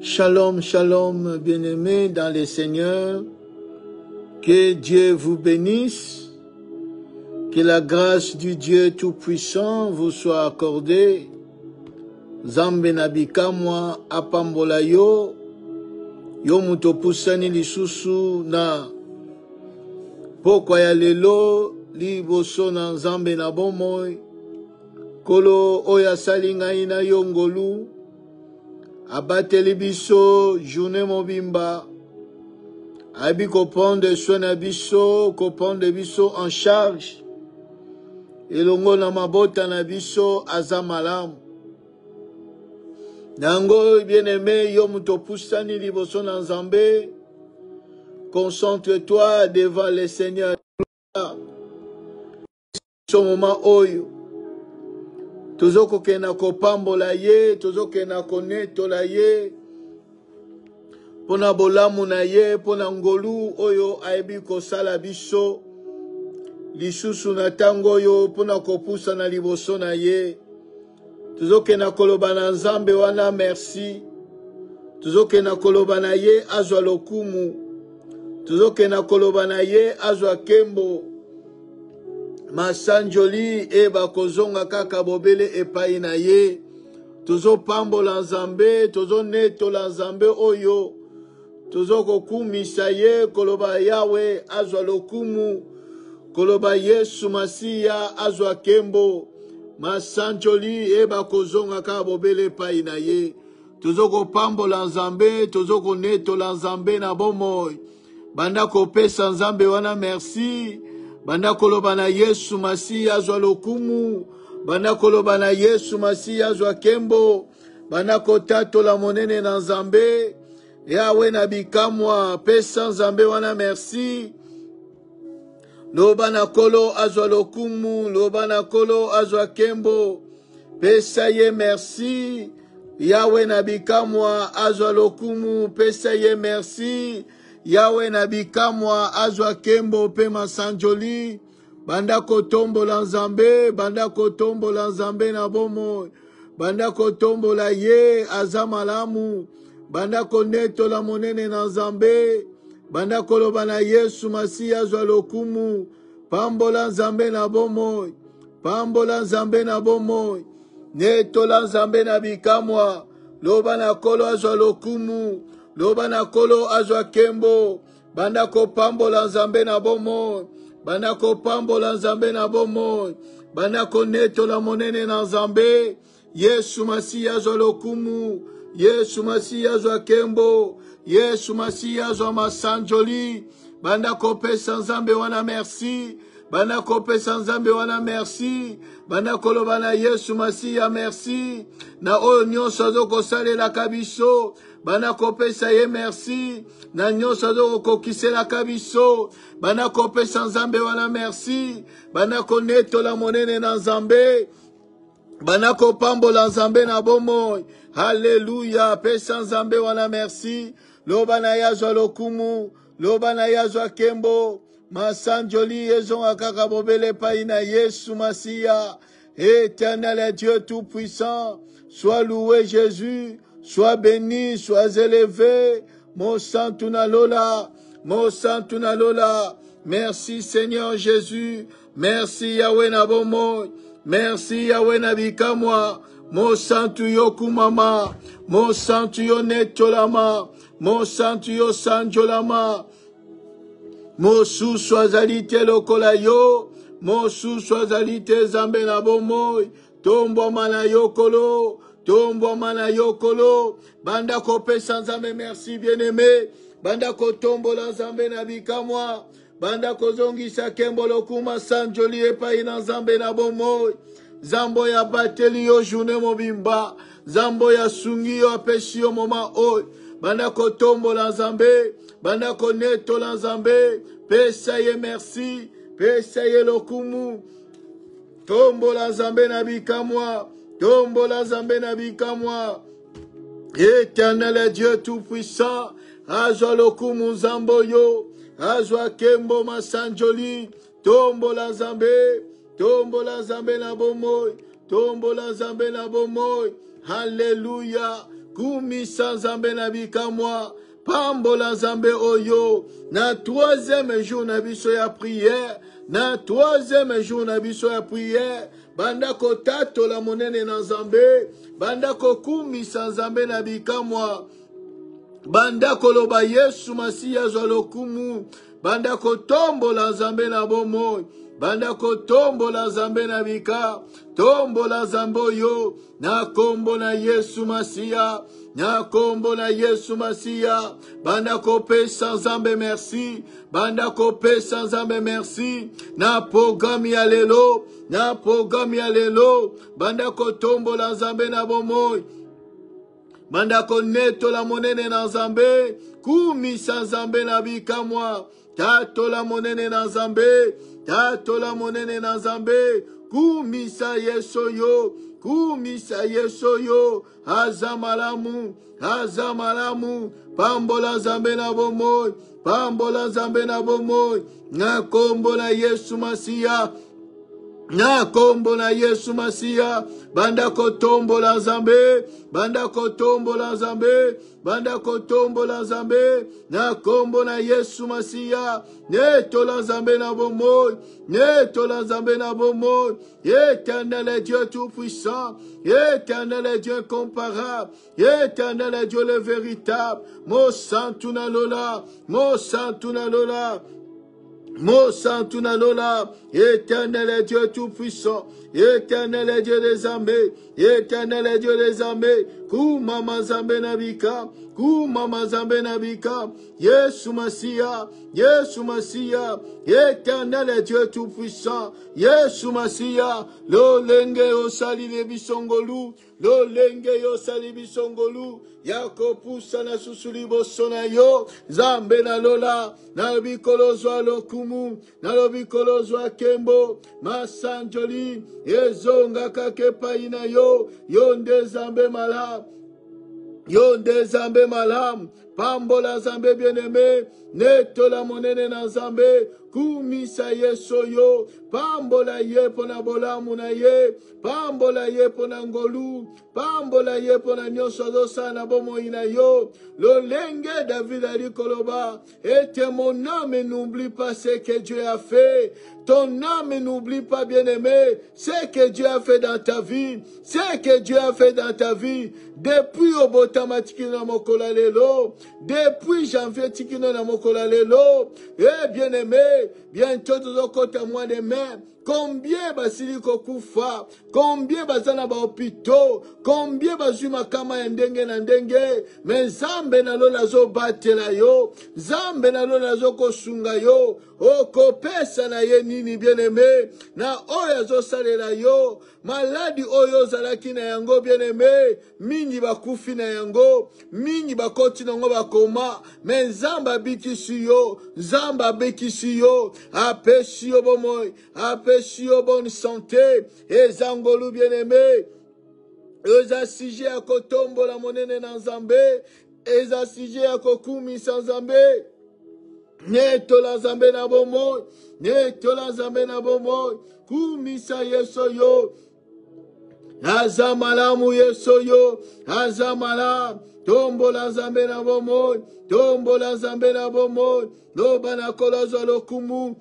Shalom, shalom, bien-aimés dans les Seigneurs. Que Dieu vous bénisse. Que la grâce du Dieu Tout-Puissant vous soit accordée. Zambe nabika mwa apambola yo. Yo muto pusani lisusu na pokwa ya lelo liboso na Nzambe na bomoi. Kolo oya salinga ina yongolu. Abateli biso journée mobimba. Abi kopande soin biso, kopande biso en charge. Elongo na mabota na biso azamalam. Nango bien-aimé yo mutopusani liboso na Nzambe. Concentre-toi devant le Seigneur. Ce moment oyo. Tozoko kena kopambola ye, tozoko kena konetola ye. Pona bolamu na ye, pona ngolu oyo aibi kosala biso. Lisusu na tango yo, pona kopusa na liboso na ye. Tozoko kena koloba na Nzambe wana merci. Tozoko kena koloba na ye azwa lokumu. Tozoko kena koloba na ye azwa kembo. Masanjoli eba kozonga kaka bobele epai na ye. Tozo pambola Nzambe, tozo netola Nzambe oyo. Tozo kokumisa ye koloba Yawe azwa lokumu. Koloba Yesu Masiya azwa kembo. Masanjoli eba kozonga kaka bobele epai na ye. Tozo kopambola Nzambe, tozo konetola Nzambe na bomoi. Banda kopesa Nzambe wana merci. Banda koloba na Yesu Masiya azwa lokumu. Banda koloba na Yesu Masiya azwa kembo. Banda kotatola monene na Nzambe. Yawe na bikamwa pesa Nzambe wana merci. Loba na kolo azwa lokumu. Loba na kolo azwa kembo. Pesa ye merci. Yawe na bikamwa azwa lokumu. Pesa ye merci. Yawe na bikamwa azwa kembo pe masanjoli. Banda kotombola Nzambe, banda kotombola Nzambe na bomo. Banda kotombola ye azamalamu. Banda konetola monene na Nzambe. Banda koloba na Yesu Masiya azwa lokumu. Pambola Nzambe na bomo. Pambola Nzambe na bomo. Netola Nzambe na bikamwa. Loba na kolo azwa lokumu. Loba na kolo azwa kembo. Banda kopambola Nzambe na bomo. Banda kopambola Nzambe na bomo. Banda konetola monene na Nzambe. Yesu Masiya azwa lokumu. Yesu Masiya azwa kembo. Yesu Masiya azwa masanjoli. Banda kopesa Nzambe wana merci. Banda kopesa Nzambe wana merci. Banda koloba na Yesu Masiya merci. Na oyo nyonso azokosalela kabiso. Bana kopesa ye merci. Na nyonso azokokisela kabiso. Bana kopesa Nzambe wana merci. Bana konetola monene na Nzambe. Bana kopambola Nzambe na bomoi. Hallelujah. Pesa Nzambe wana merci. Loba na yazwa lokumu. Loba na yazwa kembo. Masanjoli ezonga kaka bobele pai na Yesu Masiya. Éternel Dieu Tout-Puissant. Sois loué Jésus. Sois béni, sois élevé. Mon Santo Nalola. Mon Santo Nalola. Merci Seigneur Jésus. Merci Yahweh Nabomo. Merci Yahweh Nabikamwa. Mon Santo Yokumama. Mon Santo Yo Netolama. Mon Santo Yo Sanjolama. Mon sou soazalité lokola yo. Mon sou soazalité Zambe Nabomo. Tombo mana yokolo. Tombo mana yokolo. Banda kopesa Nzambe merci bien-aimé. Banda kotombo la Nzambe na bikamwa. Banda kozongisa kembo lokuma sanjoli epai na Nzambe na bomoi. Zambo ya bateli yo journée mobimba. Zambo ya sungi yo apesi yo moma oi. Banda kotombo la Nzambe. Banda koneto la Nzambe. Pesa ye merci. Pesa ye lokumu. Tombo la Nzambe na bikamwa. Tombo la Nzambe na bikamwa. Éternel Dieu Tout-Puissant. Azwa lokumu Nzambo yo. Azwa kembo masanjoli. Tombo la Nzambe. Tombo la Nzambe na bomoi. Tombo la Nzambe na bomoi. Alléluia. kumisa nzambe na bikamwa, pambola nzambe oyo, na troisième jour na biso ya prière, na troisième jour na biso ya prière, banda kotatola monene na nzambe, banda kokumisa nzambe na bikamwa, banda koloba Yesu Masiya azwa lokumu, banda kotombola nzambe na bomoi, banda kotombola nzambe na bika, tombola nzambe oyo, na kombo na Yesu Masiya, na kombo na Yesu Masiya, banda kopesa nzambe merci, banda kopesa nzambe merci, na programme ya lelo, na programme ya lelo, banda kotombola nzambe na bomoi, banda konetola monene na nzambe, kumisa nzambe na bikamwa, tatola monene na nzambe, tatola monene na nzambe, kumisa Yesu yo, kumisa Yesu yo, azamalamu, azamalamu, pambola nzambe na bomoi, pambola nzambe na bomoi, na kombo na Yesu Masiya, na kombo na Yesu Masiya, banda kotombola nzambe, banda kotombola nzambe, banda kotombola nzambe, na kombo na Yesu Masiya, netola nzambe na bomoi, netola nzambe na bomoi, Éternel est Dieu tout-puissant, Éternel est Dieu incomparable, Éternel est Dieu le véritable, mo santuna lola, mo santuna lola, Mo santuna lola, Éternel est Dieu tout-puissant, Éternel est Dieu des armées, Éternel est Dieu des armées, Kumama zambe nabika, Kumama zambe nabika, Yesu Masiya, Yesu Masiya, Éternel est Dieu tout-puissant, Yesu Masiya, lolenge osali le bisongolu, lolenge osali bisongolu, yakopusa na susuli bosona yo, zambe na lola, na bikolozwa lokumu, na bikolozwa kembo, masanjoli, ezonga kakepa ina yo, yonde zambe malam, yonde zambe malam, pambola zambe bien-aimé, netola monene na zambe, kumisa Yesu yo, pambola ye pona bolamu na ye, pambola ye pona ngolu, pambola ye pona nyonso dosana bomo ina yo, lolenge David ali koloba, et mon âme n'oublie pas ce que Dieu a fait, ton âme n'oublie pas bien-aimé, ce que Dieu a fait dans ta vie, ce que Dieu a fait dans ta vie, depuis Obotama tikino na mokola lelo, depuis janvier tikino na mokola lelo, eh bien-aimé, bientôt tozokota mois de mai, combien basili kokufa, combien bazana ba hôpitaux, combien bazui makama ya ndenge na ndenge, mais Nzambe na lola zo batela yo, Nzambe na lola zo kosunga yo, okopesa na ye nini bien-aimé, na oyo zo salela yo, maladi oyo zalaki na yango bien-aimé, mingi bakufi na yango, mingi bakoti nango bakoma, mais Nzambe abikisi yo, Nzambe abikisi yo, apesi yo bomoi, apesi yo bonne santé, ezangolu bien-aimé, eza sije ya kotombola monene na Nzambe, eza sije ya kokumisa Nzambe, netola Nzambe na bomoi, netola Nzambe na bomoi, kumisa Yesu yo, azamalamu Yesu yo, azamalamu, tombola Nzambe na bomoi, tombola Nzambe na bomoi, loba na kolozwa lokumu,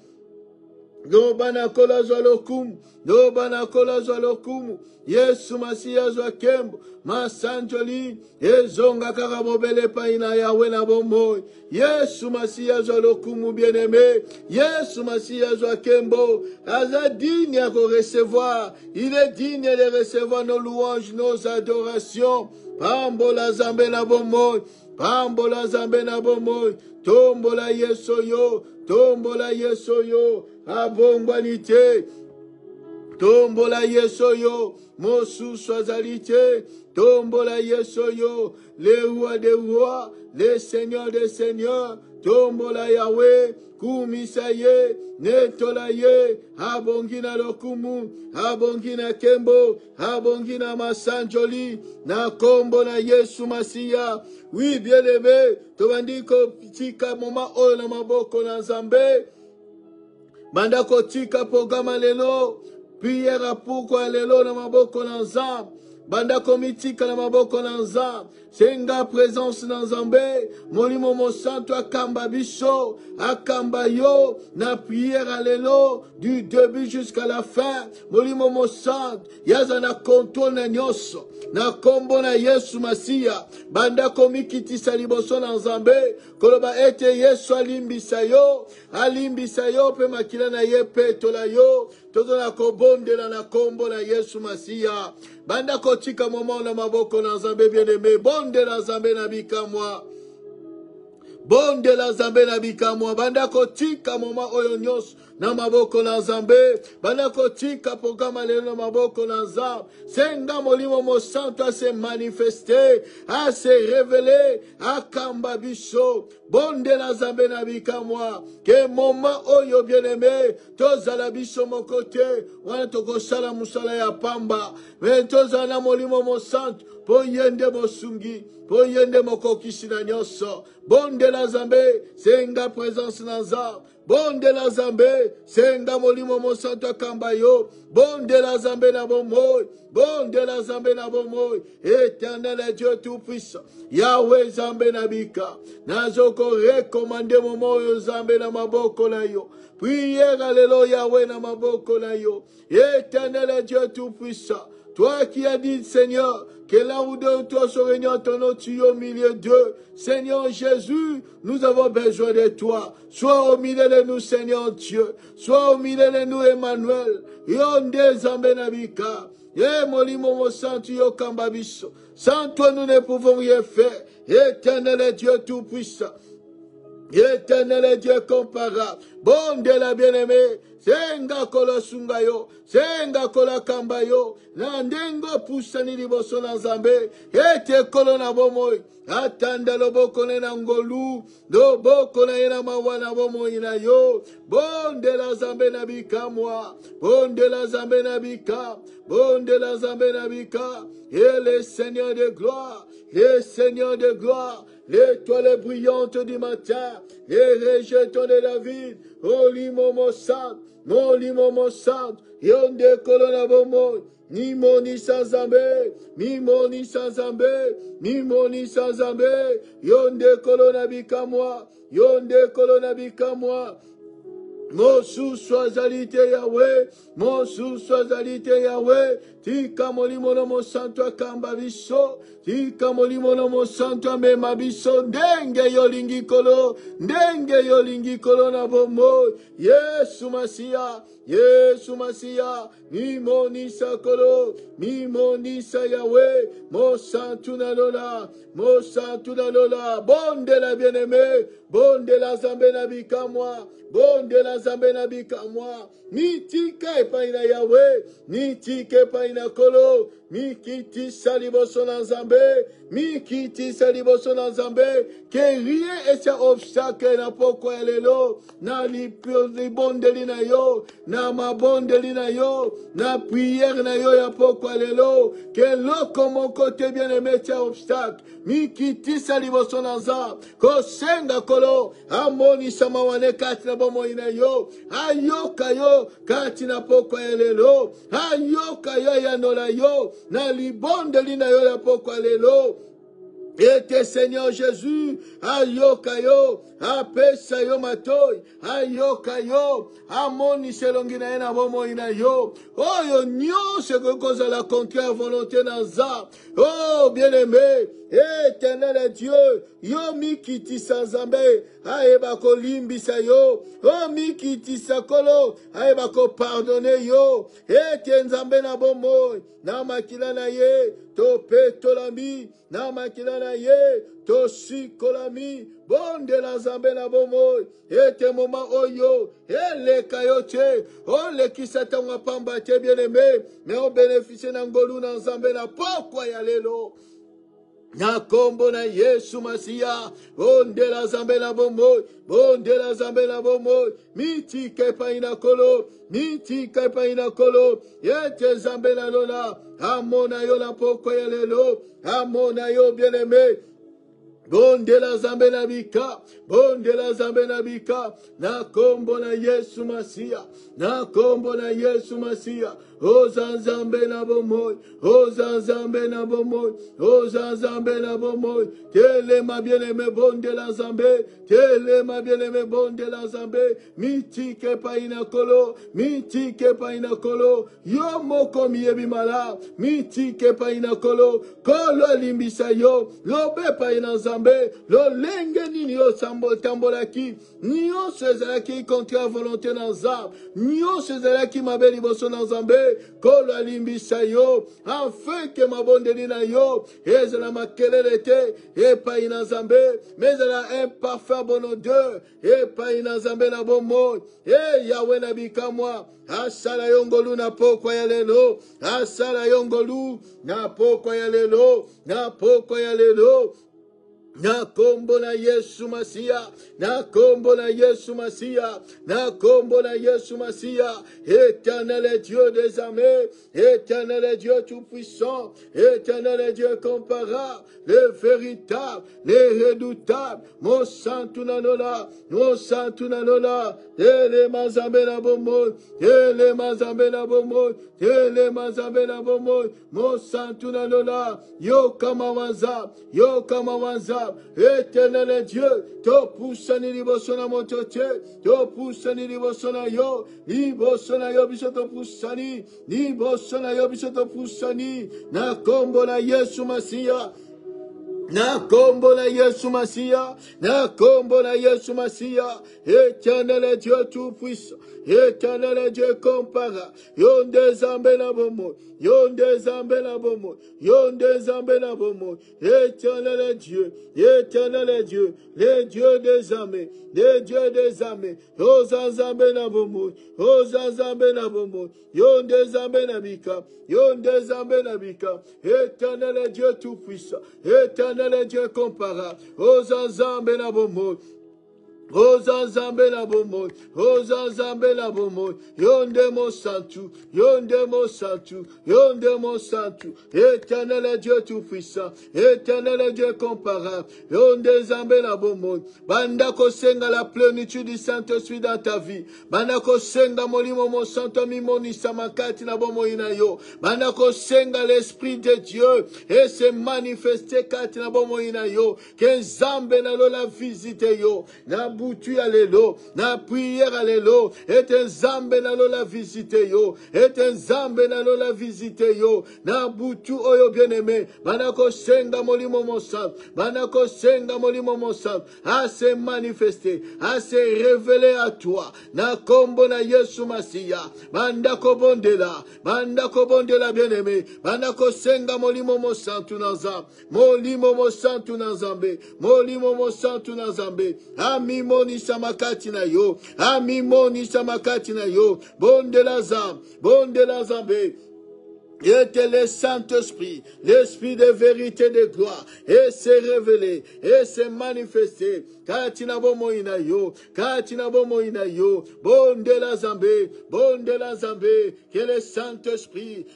loba na kolozwa lokumu, loba na kolozwa lokumu, Yesu Masiya zwa kembo, masanjoli, ezonga karabobele pa ina yawe na bomoi, Yesu Masiya zwa lokumu bien-aimé, Yesu Masiya zwa kembo, aza digne à recevoir, il est digne de recevoir nos louanges, nos adorations, pambola Nzambe na bomoi, pambola Nzambe na bomoi, tombola Yesu yo, tombola Yesu yo, abongwanite, tombola Yesu yo, mosusu azalite, tombola Yesu yo, le roi des rois, le seigneur des seigneurs, tombola Yahweh, kumisa ye, netola ye, abongina lokumu, abongina kembo, abongina masanjoli, na kombo na Yesu Masiya. Oui, bien-aimé, tobandiko tika moma oyo na maboko na Nzambe, bandako tika programa lelo, prière pourquoi lelo na maboko na Nzambe, banda komitika na maboko na nzambe senga présence na nzambe molimo mosantu akamba biso akamba yo na prière alelo du début jusqu'à la fin molimo mosantu yaza na contrôle na nyonso na kombo na Yesu Masiya banda komikitisa liboso na nzambe koloba ete Yesu alimbisa yo pe makila na ye petola yo tozo na kobondela na kombo na Yesu Masiya banda kotika moma na maboko na nzambe bien-aimé bonde la nzambe na bikamwa bonde la nzambe na bikamwa banda kotika moma oyo nyonso na maboko na nzambe banda kotika programa lelo na maboko na nzambe senga molimo mosantu ase manifeste ase revele akamba biso bonde la nzambe na bikamwa ke moma oyo bien-aimé tozala biso mokote wana tokosala musala ya pamba me tozala na molimo mosantu po yende mosungi po yende mokokisi na nyonso bonde la nzambe senga présence na nzambe bonde la nzambe senga molimo mosantu akamba yo bonde la nzambe na bomoi bonde la nzambe na bomoi éternel et Dieu tout puissant Yahweh nzambe na bika nazoko rekomande momo oyo nzambe na maboko na yo prière lelo Yahweh na maboko na yo éternel et Dieu tout puissant toi qui as dit Seigneur que là où deux ou trois sont réunis en ton nom, tu es au milieu d'eux. Seigneur Jésus, nous avons besoin de toi. Sois au milieu de nous, Seigneur Dieu. Sois au milieu de nous, Emmanuel. Yonde Zambenabika. Molimo Mosantu Yokambabiso. Sans toi, nous ne pouvons rien faire. Éternel est Dieu tout-puissant. Éternel est Dieu comparable. Bon de la bien-aimée. Senga kola sungayo, senga kola kambayo, nandengo pusani liboso na nzambe, ete kolo na bomoi, atanda loboko na ngolu, loboko na ina mawana bomoi na yo, bonde la nzambe na bikamwa, bonde la nzambe na bika, bonde la nzambe na bika, et le Seigneur de gloire, le Seigneur de gloire, l'étoile brillante du matin, les rejetons de David, Olimo Mossad, Molimo Mossad, Yonde Kolona Bomo, ni moni sans zambe, mi moni sans zambe, mi moni sans zambe, Yonde Kolona bikamwa, Yonde Kolona bikamwa. Mon sous-soisalité Yahweh, mon sous-soisalité Yahweh, tika molimo mo santo akamba biso, tika molimo mo santo amema biso, ndenge yo lingi kolo na bomo, Yesu Masiya, Yesu Masiya, mi monisa kolo, mi monisa Yahweh, mo santo na lola, bonde la bien-aimé, bonde la zambe na bikamwa, bonde la zambe na bikamwa, mitika epaina Yahweh, mitika epaina kolo, mikiti saliboso na nzambe, mikiti saliboso na nzambe, que rien est obstacle na poko elelo, na libondeli na yo, na mabondeli na yo, na prière na yo ya poko elelo, que loko mon côté bien aimé tia obstacle, mikiti saliboso na nzambe, ko senga kolo, amoni samawane kati na bomo ina yo, ayoka yo kati na poko elelo, ayoka yo yanola yo, na libondeli na yo ya poko elelo. Ete Seigneur Jésus, ayoka yo, apesa yo matoi, ayoka yo, amoni selongi na ye na bomo ina yo, oyo nyonso kozala contraire volonté na nzambe, oh bien-aimé, éternel Dieu, yo mikitisa nzambe, ayeba kolimbisa yo, oh mikitisa kolo, ayeba ko pardonner yo, ete nzambe na bomo, na makila na ye, to petolami, na makila na ye, to sikolami, bonde la nzambe na bomo, ete moma oyo, ele kayote, ole kisata pamba te bien-aimé, mais on bénéficie na ngolu na nzambe na pokwa ya lelo. Na kombo na Yesu Masiya, bonde la nzambe na bomo, bonde la nzambe na bomo, miti kepa ina kolo, yete nzambe na lola, amona yo na poko ya lelo, amona yo bien-aimé, bonde la nzambe na bika, bonde la nzambe na bika, na kombo na Yesu Masiya, na kombo na Yesu Masiya, Ozanzambe na bomoi. Ozanzambe na bomoi. Ozanzambe na bomoi. Tele ma bien-aimé bon de la Zambé. Tele ma bien-aimé bon de la Zambé. Mitike pa inakolo. Mitike pa inakolo. Yo moko miyebi mala. Mitike pa inakolo. Kolo limbisa yo. Lobe pa inazambe. Lo lenge nini yo sambo tambolaki. Nyo sezalaki contre la volonté nanzam. Nyo sezalaki mabeli boso nanzambe. Kolo limbisa yo. Afin que ma bonde nina yo. Ezala makelele te. E pa inazambe. Mais elle a un parfum bon odeur. E pa inazambe na bon mot. E Yahweh na bikamwa. Asala yongolu na pokwa ya lelo. Asala yongolu na pokwa ya lelo. Na pokwa ya lelo. Na kombo na Yesu Masia, na kombo na Yesu Masia, na kombo na Yesu Masia. Éternel est Dieu des armées, éternel est Dieu tout-puissant, éternel est Dieu comparable, le véritable, le redoutable. Mon santu nanola, mon santu nanola. Ele mazambe na bomo, ele mazambe na bomo, ele mazambe na bomo. Mon santu nanola, yo kama wanza, yo kama wanza. Éternel Dieu, to poussani libosona montote, to poussani libosona yo, libosona yo bisoto poussani, libosona yo bisoto poussani, na kombo na Yesu Masia. Na kombo na Yesu Masia, na kombo na Yesu Masia. Éternel est Dieu tout-puissant, éternel est Dieu comparable. Yonde zambe na bomo, yonde zambe na bomo, yonde zambe na bomo. Éternel est Dieu, éternel est Dieu, le Dieu des armées, le Dieu des armées. Oza zambe na bomo, oza zambe na bomo, yonde zambe na bika, yonde zambe na bika. Éternel est Dieu tout-puissant, éternel est Dieu comparable. Ozanzambe na bomo. Ozanzambe na bomo, ozanzambe na bomo, yonde mo santu, yonde mo santu, yonde mo santu. Éternel est Dieu tout-puissant, éternel est Dieu comparable, yonde zambe na bomo. Banda kosenga la plénitude du Saint-Esprit dans ta vie. Banda kosenga molimo mo santo mimoni samakati na bomo ina yo. Banda kosenga l'Esprit de Dieu et se manifester kati na bomo ina yo. Que zambe na lo la visite yo. Na butu alelo, na prière alelo, et un zambe na lo la visite yo, et un zambe na lo la visite yo, na butu oyo bien-aimé, banako senga molimo monsan, banako senga molimo monsan, à se manifester, à se révéler à toi, na kombo na Yesu Masia, bandako bondela bien-aimé, banako senga molimo monsan tunazam, molimo monsan tunazambe, molimo monsan tunazambe, ami moni samakati na yo, ami moni samakati na yo, bon de la zambe. Et le Saint-Esprit, l'Esprit de vérité de gloire, et se révéler, et se manifester. Katina bomo ina yo, bon de la zambe, que le Saint-Esprit,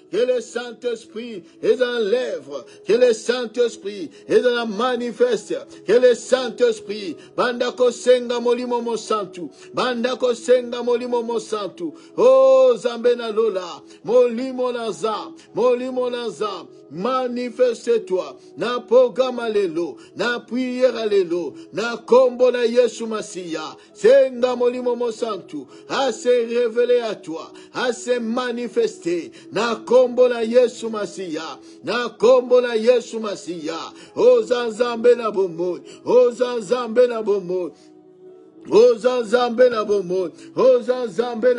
est dans l'œuvre, que le Saint-Esprit est dans la manifeste, que le Saint-Esprit, bandako senga molimo mo santu, oh zambe na lola, molimo naza, manifeste-toi, na programa lelo, na prière lelo, na kombo na Yesu Masia, senga molimo mo santu, à se révéler à toi, à se manifester, na kombo na Yesu Masia, na kombo na Yesu Masia, ozanzambe na bomo, ozanzambe na bomo. Ozanzambe na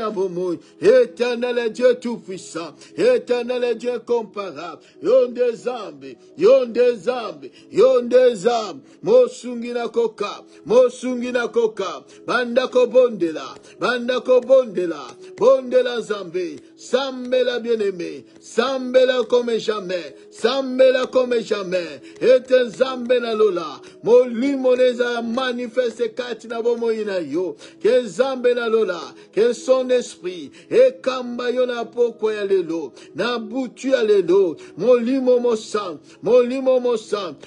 bomo, éternel est Dieu tout-puissant, éternel est Dieu comparable, yonde zambe, mosungi na koka, bandako bondela zambe, sambela bien-aimé, sambela comme jamais, et zambe na lola, molimo neza manifeste kati na bomoi na yo, ke nzambe na lola, ke son esprit, ekamba yo na poko ya lelo, na butu ya lelo, molimo mosan,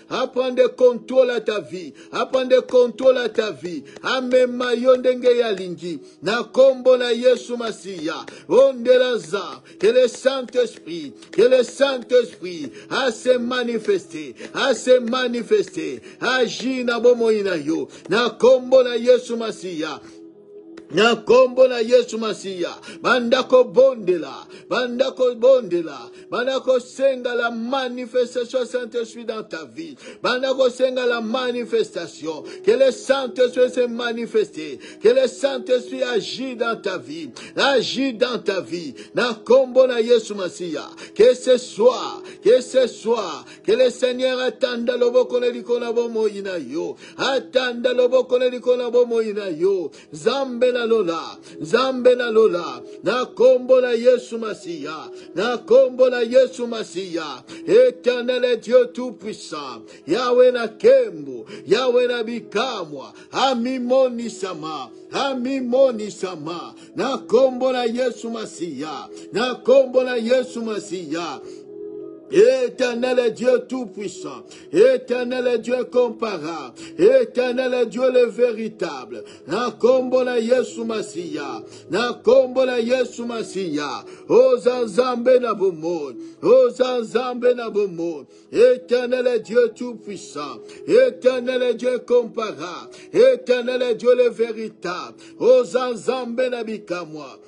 apprendre contrôle à ta vie, apprendre contrôle à ta vie, amema yo ndenge ya lingi, na kombo na Yesu Masiya, ondelaza, que le Saint-Esprit, a se manifester, agir na bomoi na yo, na kombo na Yesu Masiya. Na kombo na Yesu Masiya, bandako bondela, bandako senga la manifestation Saint-Esprit dans ta vie, bandako senga la manifestation, que le Saint-Esprit se manifeste, que le Saint-Esprit agit dans ta vie, na kombo na Yesu Masiya, que ce soit, que le Seigneur attenda loboko na likona bomo ina yo, attenda loboko na likona bomo ina yo, Zambe na lola, na kombo na Yesu Masiya, Éternel est Dieu tout-puissant, Yahweh na kembo, Yahweh na bikamwa, amimoni sama, na kombo na Yesu Masiya, Éternel est Dieu tout-puissant, Éternel est Dieu comparable, Éternel est Dieu le véritable, na kombo na Yesu Masiya, Ozanzambe na bomoi, Éternel est Dieu tout-puissant, Éternel est Dieu comparable, Éternel est Dieu le véritable, Ozanzambe na bikamwa,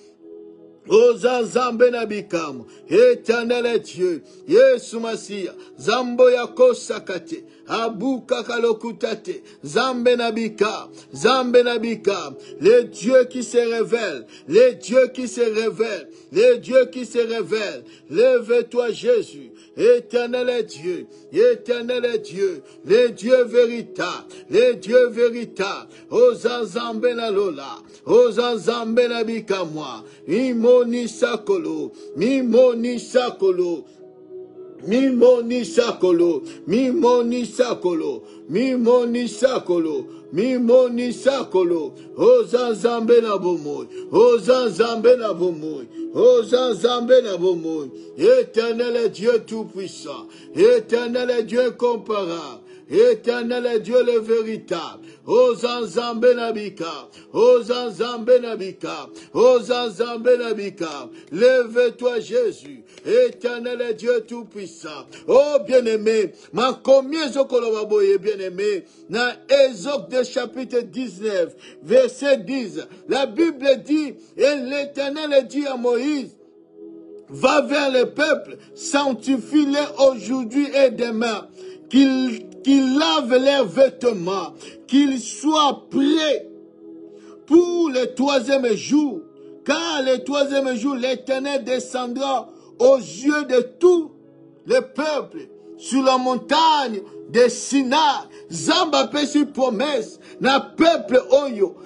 Ozanzambe na bikamu, Éternel est Dieu, Yesu Masiya, Zambo ya kosakate, Abuka kalokutate, Zambe na bikamu, les dieux qui se révèlent, lève-toi Jésus, Éternel est Dieu, les dieux véritables, Ozanzambe na lola, Ozanzambe na bikamwa, Mimoni sakolo, Ozanzambe na bomoi, Éternel est Dieu tout-puissant, Éternel est Dieu comparable, Éternel est Dieu le véritable, Ozanzambe na bika, lève-toi Jésus, Éternel est Dieu tout-puissant. Oh bien-aimé, ma combien zokolobaboye bien-aimé, dans Exode chapitre 19, verset 10, la Bible dit, et l'Éternel dit à Moïse, va vers le peuple, sanctifie-les aujourd'hui et demain, qu'ils lavent leurs vêtements, qu'ils soient prêts pour le troisième jour, car le troisième jour, l'Éternel descendra aux yeux de tout le peuple sur la montagne de Sinaï. Zamba pesi promesse na peuple oyo.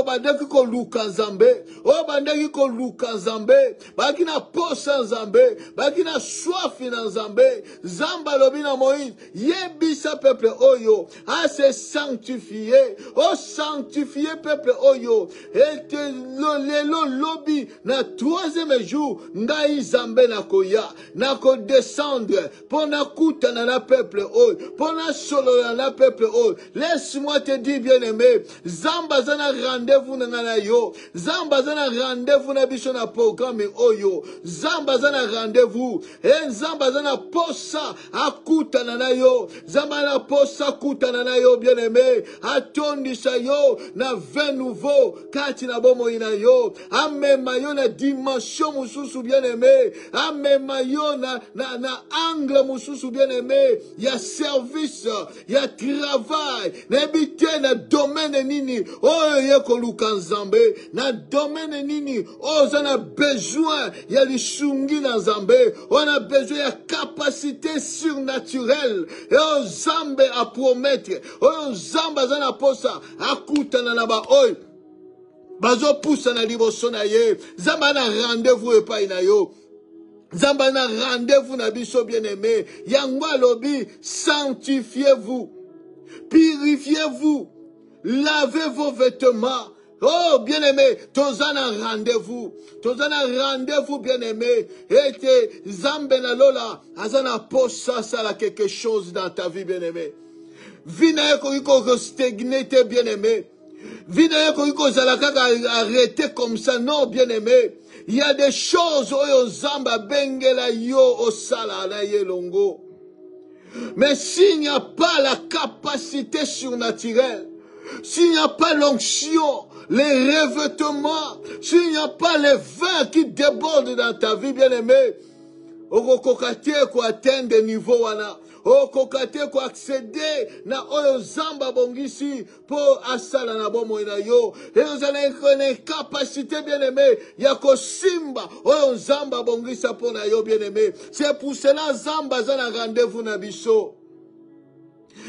Bandaki ko luka nzambe. Bandaki ko luka nzambe. Baki na posa nzambe. Baki na soif na nzambe. Zamba lobi na Moïse. Yebisa peuple oyo. A se sanctifier. Sanctifier peuple oyo. Et lelo lobi na troisième jour. Ngai nzambe na koya. Na ko descendre. Pour na kuta na peuple oyo. Pour na solo na peuple oyo. Laisse-moi te dire bien-aimé, Zamba zana rendez-vous na yo, Zamba zana rendez-vous na biso na programme oyo, Zamba zana rendez-vous, et Zamba zana posa akuta na yo, Zamba na posa kuta na yo bien-aimé, atondisa yo na vin nouveau, kati na bomo ina yo, amema yo na dimension mususu bien-aimé, amema yo na angle mususu bien-aimé, ya service, ya travail, n'habite na domaine nini, yeko luka nzambe, na domaine nini, zana besoin, ya lishungi na nzambe, on a besoin ya capacité surnaturelle, et zambe a promettre, zamba zana posa, akuta na ba oy, bazo poussa na liboso na ye, zamba na rendez-vous epai na yo, zamba na rendez-vous na biso bien-aimé, yangwa lobi, sanctifiez-vous. Purifiez-vous. Lavez vos vêtements. Oh, bien-aimé, tozan un rendez-vous. Tozan un rendez-vous, bien-aimé. Et te zambena lola, azana posa sala quelque chose dans ta vie, bien-aimé. Vina yako stagnité, bien-aimé. Vina yako zalakaka arrêter comme ça, non, bien-aimé. Il y a des choses, oyo zamba bengela yo osala na yelongo. Mais s'il n'y a pas la capacité surnaturelle, s'il n'y a pas l'onction, les revêtements, s'il n'y a pas les vins qui débordent dans ta vie, bien-aimé, okokate ko atteindre des niveaux wana, okokate ko accéder na oyo zamba bongisi pour asala na bomo ina yo. Et vous allez une capacité, bien-aimé, ya ko simba oyo zamba bongisa pour na yo, bien-aimé. C'est pour cela zamba zana rendez-vous na biso.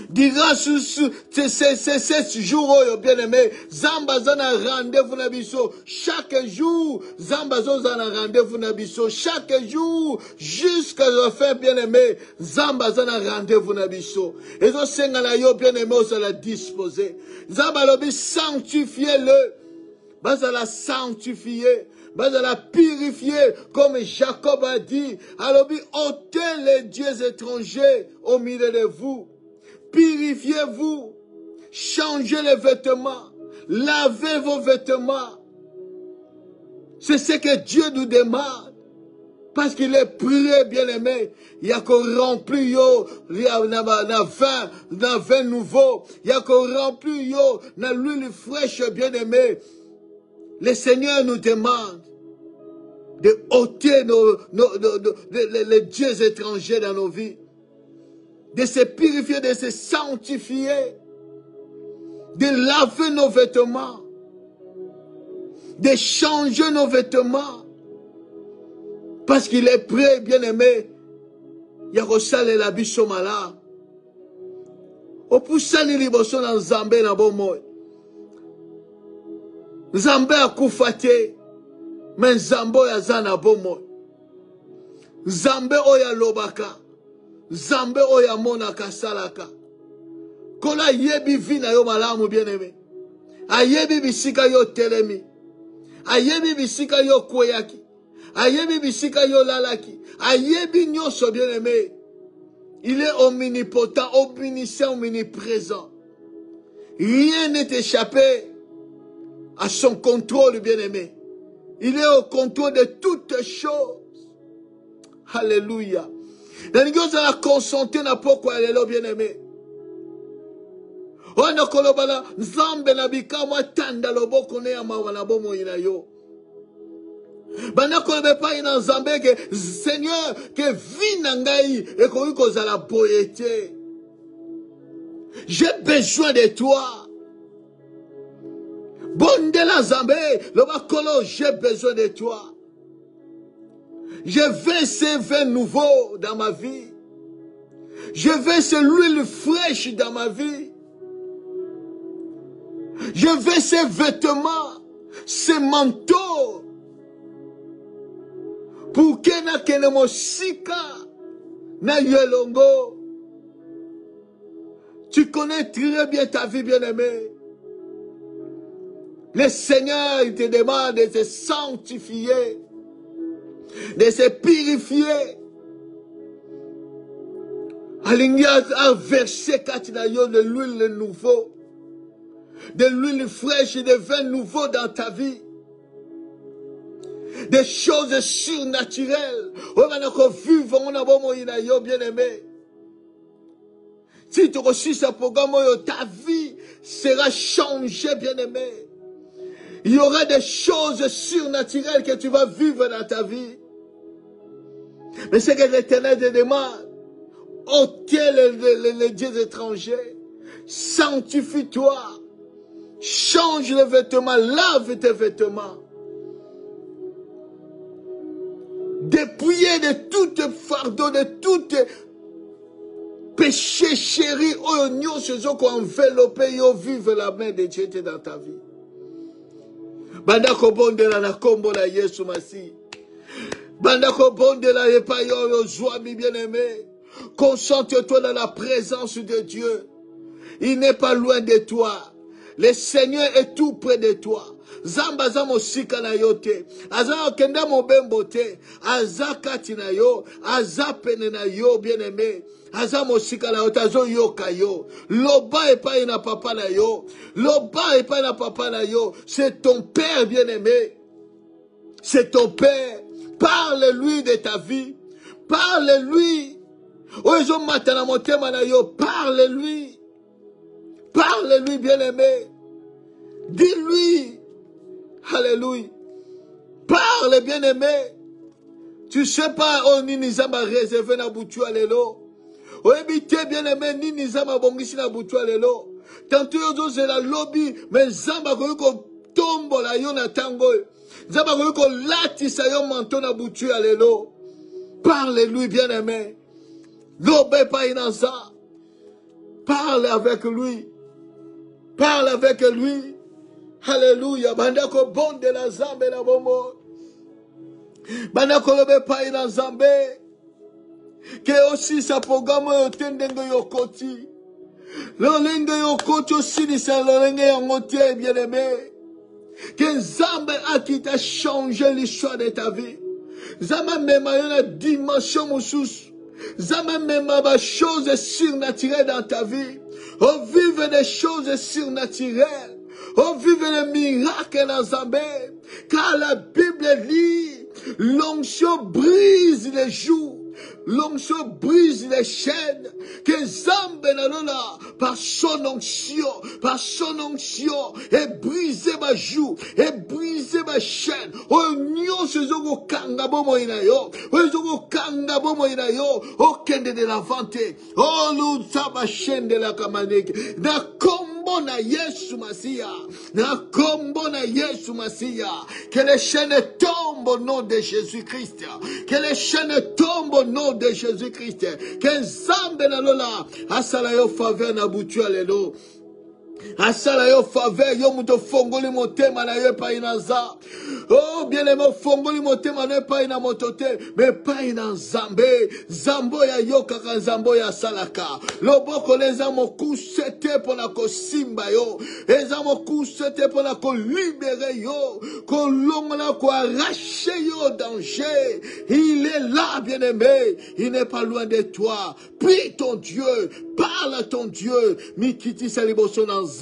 Dira ces 7 jours, bien-aimé, Zamba zana rendez-vous na biso. Chaque jour, Zamba zana rendez-vous na biso. Chaque jour, jusqu'à la fin, bien-aimé, Zamba zana rendez-vous na biso. Et donc, c'est yo, bien-aimé, on la disposer. Zamba lobi sanctifiez-le. Bas à la sanctifier. Bas à la purifier, comme Jacob a dit. Alors, ôtez les dieux étrangers au milieu de vous. Purifiez-vous, changez les vêtements, lavez vos vêtements. C'est ce que Dieu nous demande. Parce qu'il est prêt, bien-aimé. Il y a qu'on remplit yo, il y a na vin nouveau. Il y a qu'on remplit yo, na l'huile fraîche, bien-aimé. Le Seigneur nous demande de ôter les dieux étrangers dans nos vies. De se purifier, de se sanctifier, de laver nos vêtements, de changer nos vêtements, parce qu'il est prêt, bien-aimé. Yarosal et la bisomala. Opusani liboso na Nzambe na bomoy. Nzambe akufate, mais Nzambe yaza na bomoy. Nzambe oya lobaka. Zambe oya mona kasalaka. Kola yebi vina yo malamu, bien-aimé. Ayebi bisika yo telemi. Ayebi bisika yo kweyaki. Ayebi bisika yo lalaki. Ayebi nyoso, bien-aimé. Il est omnipotent, omniscient, omniprésent. Rien n'est échappé à son contrôle, bien-aimé. Il est au contrôle de toutes choses. Alléluia. La nigose a consenti na pourquoi elle est bien-aimé. On a kolobala nzambe na bikama tanda loboko ne ya mawana bomo ina yo. Bana kolobe pa ina nzambe ke Seigneur ke vina ngai e ko zala boyete. J'ai besoin de toi. Bondela nzambe loba kolo, j'ai besoin de toi. Je veux ce vin nouveau dans ma vie. Je veux ce l'huile fraîche dans ma vie. Je veux ces vêtements, ces manteaux. Pour que na kenemo sika na yelongo. Tu connais très bien ta vie, bien-aimé. Le Seigneur, il te demande de te sanctifier, de se purifier. Aligné à verset 4 de l'huile nouveau, de l'huile fraîche et de vin nouveau dans ta vie. Des choses surnaturelles. On a encore vu, on a bien aimé. Si tu reçus ce programme, ta vie sera changée, bien aimé. Il y aura des choses surnaturelles que tu vas vivre dans ta vie. Mais c'est que l'Éternel te demande, ôtez les dieux étrangers, sanctifie-toi, change les vêtements, lave tes vêtements. Dépouillez de tout fardeau, de tout péché chéri, oignon, ce qui enveloppé, vive la main de Dieu dans ta vie. Bandako bondela na kombo la Yesu Masi. Bandako bondela epayo yo joie mi bien-aimé. Concentre-toi dans la présence de Dieu. Il n'est pas loin de toi. Le Seigneur est tout près de toi. Zamba za mosika na yo te. Aza okenda mobembo te. Aza kati na yo. Aza pene na yo, bien-aimé. Aza mosika na yo te. Azo yoka yo. Loba epai na papa na yo. Loba epai na papa na yo. C'est ton Père, bien-aimé. C'est ton Père. Parle-lui de ta vie. Parle-lui. Ozo matana motema na yo. Parle-lui. Parle-lui, bien-aimé. Dis-lui. Alléluia. Parle, bien-aimé. Tu sais pas, oh, ni nizama réservé na boutu alelo. Oh, évite, bien-aimé, ni nizama bongisi na boutu alelo. Tantôt, yo c'est la lobby, mais zamba koyuko tombo la yo na tango. Zamba koyuko lati sa yo manto na boutu alelo. Parle-lui, bien-aimé. Lobe pa inanza. Parle avec lui. Parle avec lui. Alléluia. Bandako bonde la zambe la bomo. Bandako lobe pa ina zambe. Que aussi sa programme yotendenge yokoti. Lolenge yokoti aussi ni sa lolenge yangote, bien-aimé. Que Zambe a qui t'a changé l'histoire de ta vie. Zama mema yon a dimension moussous. Zama mema ba choses surnaturelles dans ta vie. On vive des choses surnaturelles. On vive les miracles dans Zambé. Car la Bible dit, l'onction brise les joues. L'onction brise les chaînes. Que Zambé nanola, par son onction, et briser ma joue, et briser ma chaîne. Oh, nyo se zogo kanga bomo inayo. Oh, zogo kanga bomo inayo. Oh, kende de la vente. Oh, l'ouza ma chaîne de la kamaneke. Na kombo na Yesu Masia. Na kombo na Yesu Masia. Que les chaînes tombent au nom de Jésus-Christ. Que les chaînes tombent au nom de Jésus-Christ. Que Zambe na lola. Asala yo faveur na butu alelo. Asala yo faveur yo muto fongoli motema na yo pa inaza. Oh bien aimé fongoli motema na yo pa ina motote mais pa ina Nzambe. Zambo ya yo kaka Zambo ya salaka. Loboko leza moku sete pona ko simba yo. Eza moku sete pona ko libérer yo. Ko longola ko arracher yo danger. Il est là bien aimé. Il n'est pas loin de toi. Prie ton Dieu. Parle à ton Dieu. Mikiti saliboso nanza.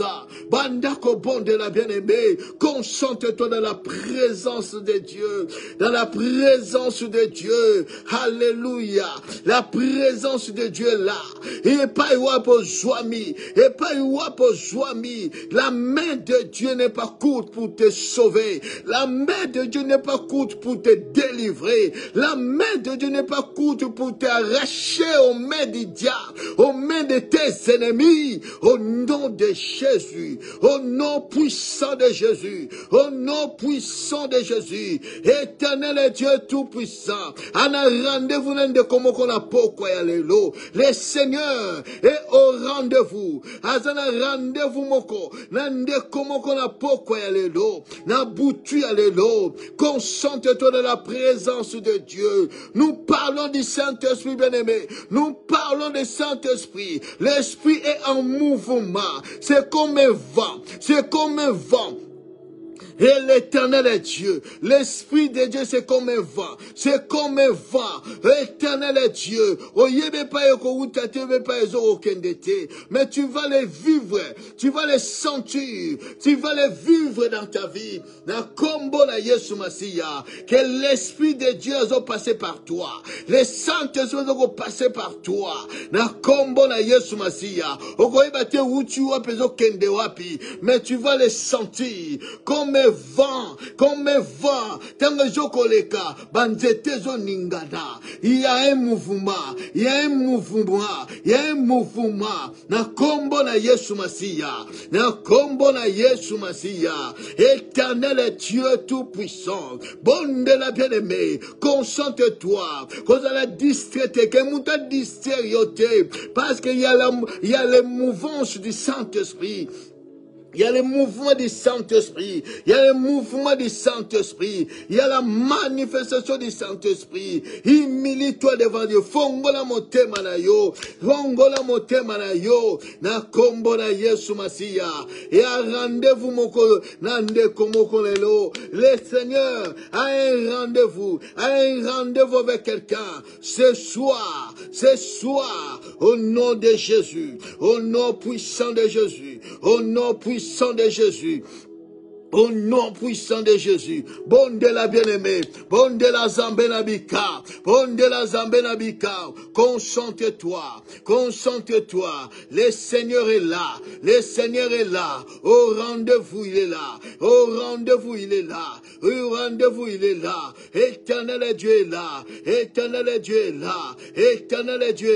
Bandako bon de la bien-aimée. Concentre-toi dans la présence de Dieu. Dans la présence de Dieu. Alléluia. La présence de Dieu est là. Et pas pour joami. Et pas pour joami. La main de Dieu n'est pas courte pour te sauver. La main de Dieu n'est pas courte pour te délivrer. La main de Dieu n'est pas courte pour t'arracher aux mains du diable. Aux mains de tes ennemis. Au nom de Jésus. Au nom puissant de Jésus. Au nom puissant de Jésus. Éternel et Dieu tout-puissant. Ana rendez-vous nende komo kona poko ya lelo. Le Seigneur est au rendez-vous. Azana rendez-vous moko. Nande komo kona poko ya lelo. Na butu ya lelo. Concentre-toi dans la présence de Dieu. Nous parlons du Saint-Esprit bien-aimé. Nous parlons du Saint-Esprit. L'Esprit est en mouvement. C'est comme un vent. C'est comme un vent. Et l'Éternel est Dieu. L'Esprit de Dieu, c'est comme un vent. C'est comme un vent. L'Éternel est Dieu. Mais tu vas les vivre. Tu vas les sentir. Tu vas les vivre dans ta vie. Que l'Esprit de Dieu a passé par toi. Les Saint-Esprit ont passé par toi. Mais tu vas les sentir comme un vent, comme un vent. Tangajokoleka, banzete zo ningada. Il y a un mouvement, il y a un mouvement, il y a un mouvement. Na kombo na Yesu Masia, na kombo na Yesu Masia. Éternel est Dieu tout-puissant. Bonne de la bien-aimée, concentre-toi. Cause à la distraite, que mouta distraite, parce qu'il y a les mouvances du Saint-Esprit. Il y a le mouvement du Saint-Esprit. Il y a le mouvement du Saint-Esprit. Il y a la manifestation du Saint-Esprit. Humilie-toi devant Dieu. Fongola motema na yo. Fongola motema na yo. Na kombo na Yesu Masiya. Et à rendez-vous moko nande komoko lelo. Le Seigneur a un rendez-vous. A un rendez-vous avec quelqu'un. Ce soir. Au nom de Jésus. Au nom puissant de Jésus. Au nom puissant de Jésus. Au nom puissant de Jésus, bon de la bien-aimée, bon de la Zambénabika, bon de la Zambénabika, concentre-toi, le Seigneur est là, au rendez-vous il est là, au rendez-vous il est là, Éternel Dieu est là, Éternel Dieu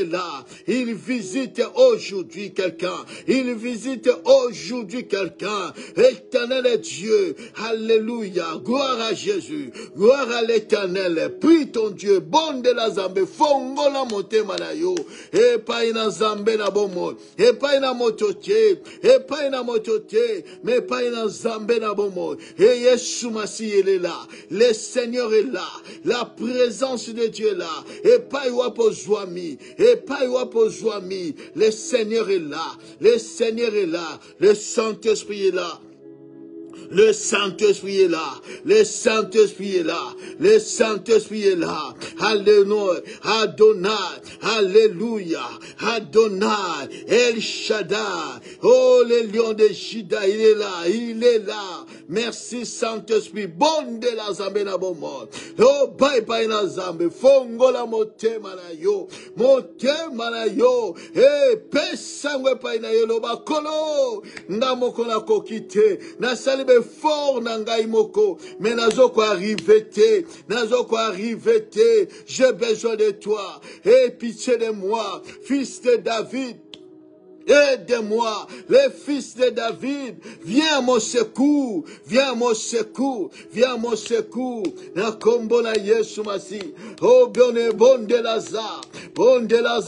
est là, il visite aujourd'hui quelqu'un, Éternel Dieu, alléluia, gloire à Jésus, gloire à l'Éternel, prie ton Dieu, bon de la Zambé, fongola motema na yo, epai na Zambé na bomo, epai na motote, mais epai na Zambé na bomo, et Yesu Masi il est là, le Seigneur est là, la présence de Dieu est là, epai wapo zwami, le Seigneur est là, le Saint-Esprit est là. Le Saint-Esprit est là. Alléluia. Alléluia. Adonai. El Shaddai. Oh, le lion de Juda, il est là. Merci Saint-Esprit. Bon de la Zambé na bomo. Oh, bye bye na Zambé. Fongola motema na yo. Pesangwe pa na yo lo bakolo. Ndamoko na kokite. Na salibe fort nangai moko, mais nazoko arrivé te, j'ai besoin de toi, et pitié de moi, fils de David. Aide-moi, le fils de David, viens à mon secours, na kombo na Yesu Masi, oh bon de Lazare, bon de la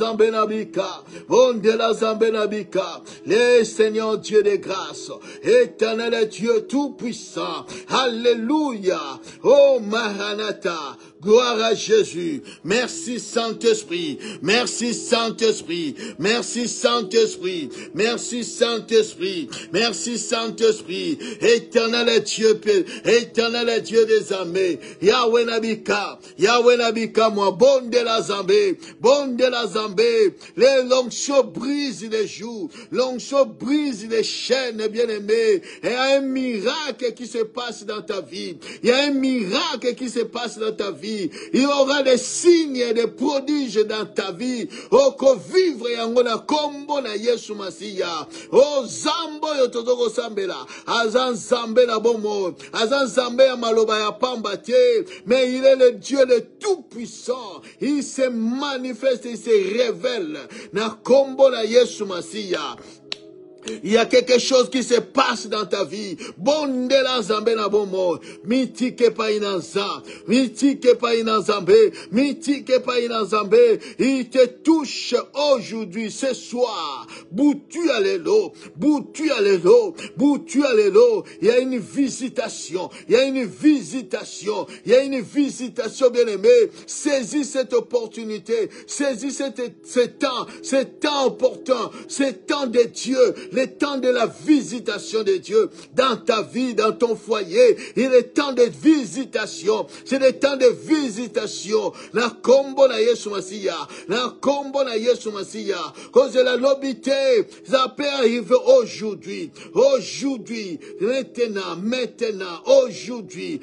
Zambenabika, le Seigneur Dieu de grâce, Éternel Dieu tout-puissant, alléluia, oh Maranatha, gloire à Jésus, merci Saint-Esprit, merci Saint-Esprit, Éternel Dieu des armées, Yahweh Nabika, moi, bon de la Zambé, l'onction brise les joues, l'onction brise les chaînes, bien-aimés, et il y a un miracle qui se passe dans ta vie, il y aura des signes et des prodiges dans ta vie, oh, ko vivre yangona kombo na Yesu Masiya, oh, zambo yo tozoko sambela, azan zambe na bomo, azan zambe ya maloba ya pamba te, mais il est le Dieu le tout-puissant, il se manifeste, il se révèle, na kombo na Yesu Masiya. Il y a quelque chose qui se passe dans ta vie. Bonde la Zambé na bomo. Mitike pa inanza. Il te touche aujourd'hui, ce soir. Boutu à l'élo. Il y a une visitation. Bien-aimé. Saisis cette opportunité. Saisis ce temps opportun. Ce temps de Dieu. Le temps de la visitation de Dieu dans ta vie, dans ton foyer. Il est temps de visitation. C'est le temps de visitation. La kombo na Yesu Masiya. Cause de la lobité, ça peut arriver aujourd'hui. Maintenant, aujourd'hui,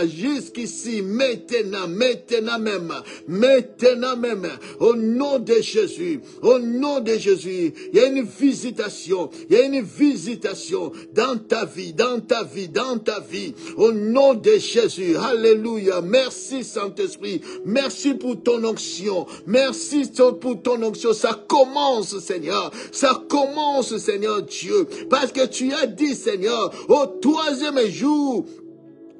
jusqu'ici, maintenant même. Au nom de Jésus. Il y a une visitation. Il y a une visitation dans ta vie. Au nom de Jésus. Alléluia. Merci Saint-Esprit. Merci pour ton onction. Ça commence, Seigneur. Dieu. Parce que tu as dit, Seigneur, au 3e jour,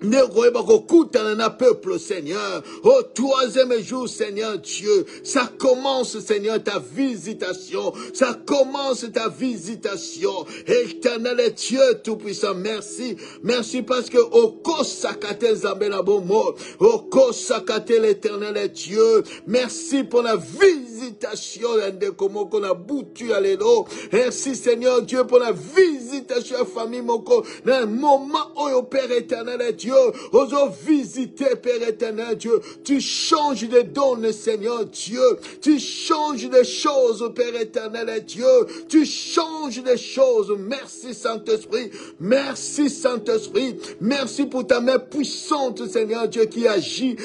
un peuple, Seigneur. Au troisième jour, Seigneur Dieu, ça commence, Seigneur, ta visitation. Ça commence ta visitation. Éternel Dieu Tout-Puissant, merci. Merci parce que au Kosakate Zambela Bomo, au Kosakate l'Éternel Dieu, merci pour la visitation de comment qu'on a boutu à l'élo. Merci, Seigneur Dieu, pour la visitation à famille Moko. Dans le moment où au Père éternel Dieu, osons visiter, Père éternel Dieu. Tu changes de donnes, Seigneur Dieu. Tu changes des choses, Père éternel Dieu. Tu changes des choses. Merci, Saint-Esprit. Merci, Saint-Esprit. Merci pour ta main puissante, Seigneur Dieu, qui agit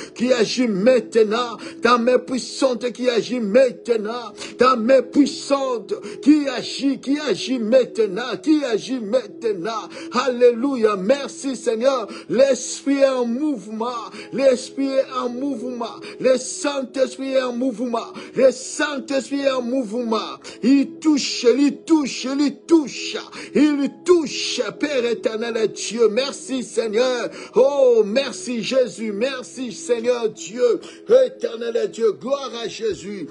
maintenant. Ta main puissante qui agit maintenant. Ta main puissante qui agit maintenant. Qui agit maintenant. Alléluia. Merci, Seigneur. L'Esprit est en mouvement. L'Esprit est en mouvement. Le Saint-Esprit est en mouvement. Le Saint-Esprit est en mouvement. Il touche, il touche, il touche. Il touche, Père éternel Dieu. Merci, Seigneur. Oh, merci, Jésus. Merci, Seigneur Dieu. Éternel Dieu. Gloire à Jésus.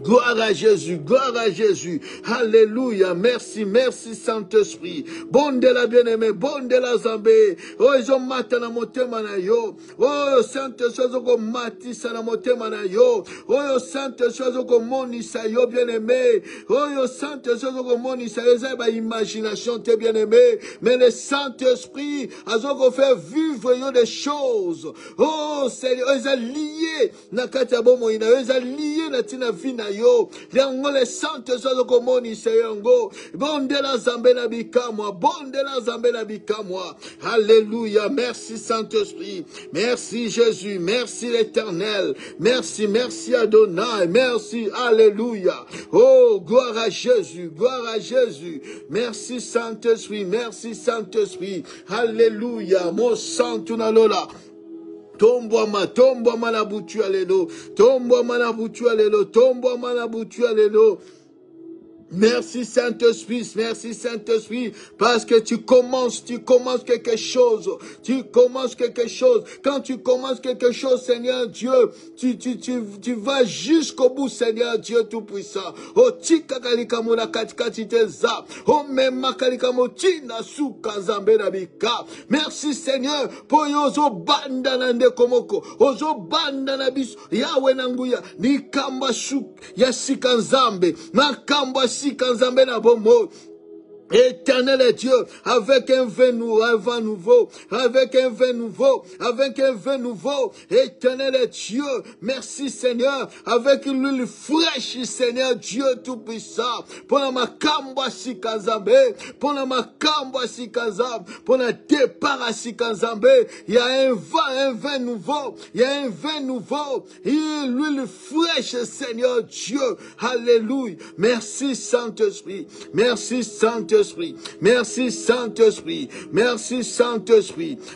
Gloire à Jésus, gloire à Jésus. Alléluia, merci, merci Saint-Esprit. Bon de la bien-aimée, bon de la zambé. Oh, ils ont maté na motema na yo. Oh, Saint-Esprit, ils ont maté na motema na yo. Oh, Saint-Esprit, ils ont monisa yo bien-aimé. Oh, Saint-Esprit, ils ont monisa yo. Ils ont imagination, t'es bien-aimé. Mais le Saint-Esprit, ils ont fait vivre yo des choses. Oh, Seigneur, ils ont lié na katabo moina. Ils ont lié na tina vina. Yo, les saintes choses comme Yango, bon de la Zambé na bikamwa, bon de la Zambé na bikamwa. Alléluia, merci Saint-Esprit, merci Jésus, merci l'Éternel, merci, merci Adonai, merci, alléluia. Oh, gloire à Jésus, merci Saint-Esprit, alléluia, mon sang tunalola. Tomboama na butu alelo. Tomboama na butu alelo. Tomboama na butu alelo. Merci Saint-Esprit, parce que tu commences quelque chose. Quand tu commences quelque chose, Seigneur Dieu, tu vas jusqu'au bout, Seigneur Dieu Tout-Puissant. O tika kalikamo na katikati teza. O mema kalikamo tina suka zambe na bika. Merci Seigneur, pour yozo banda na ndekomoko. Ozo banda na biso. Yawe nanguya. Ni kamba suk. Yasika zambe. Makamba Kanzambe na bomo. Éternel Dieu, avec un vin nouveau, Éternel Dieu, merci Seigneur, avec l'huile fraîche, Seigneur Dieu Tout-Puissant, pour la makamba sikanzambe, pour la makamba sikanzambe, pour la départ à sikanzambe, il y a un vin nouveau, l'huile fraîche, Seigneur Dieu, alléluia, merci Saint-Esprit, merci Saint-Esprit,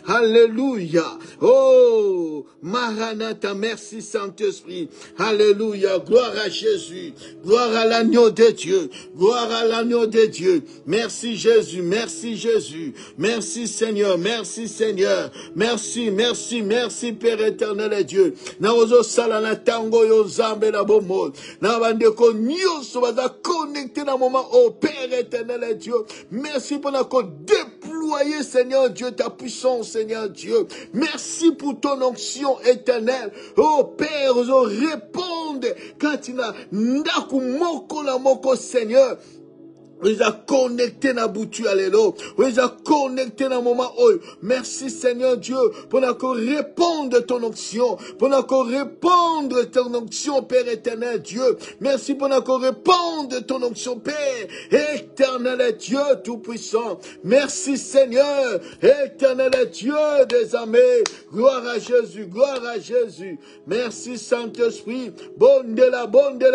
alléluia, oh, Maranatha, merci Saint-Esprit, alléluia, gloire à Jésus, gloire à l'agneau de Dieu, merci Jésus, merci Seigneur, merci Père éternel et Dieu, na ozo sala na tango yo zambe na bomo, na bandeko nyonso baza connecté na moment au Père éternel et Dieu, merci pour la déployer, Seigneur Dieu, ta puissance, Seigneur Dieu. Merci pour ton onction éternelle. Oh Père, réponde quand il a ndaku moko la moko, Seigneur. Ils ont connecté na boutu allélo. Ils ont connecté na moment oh. Merci Seigneur Dieu pour qu'on répondre ton onction, pour qu'on répondre ton onction Père éternel Dieu. Merci pour qu'on répondre ton onction Père éternel Dieu tout puissant. Merci Seigneur éternel Dieu des armées. Gloire à Jésus. Merci Saint-Esprit. Bon de la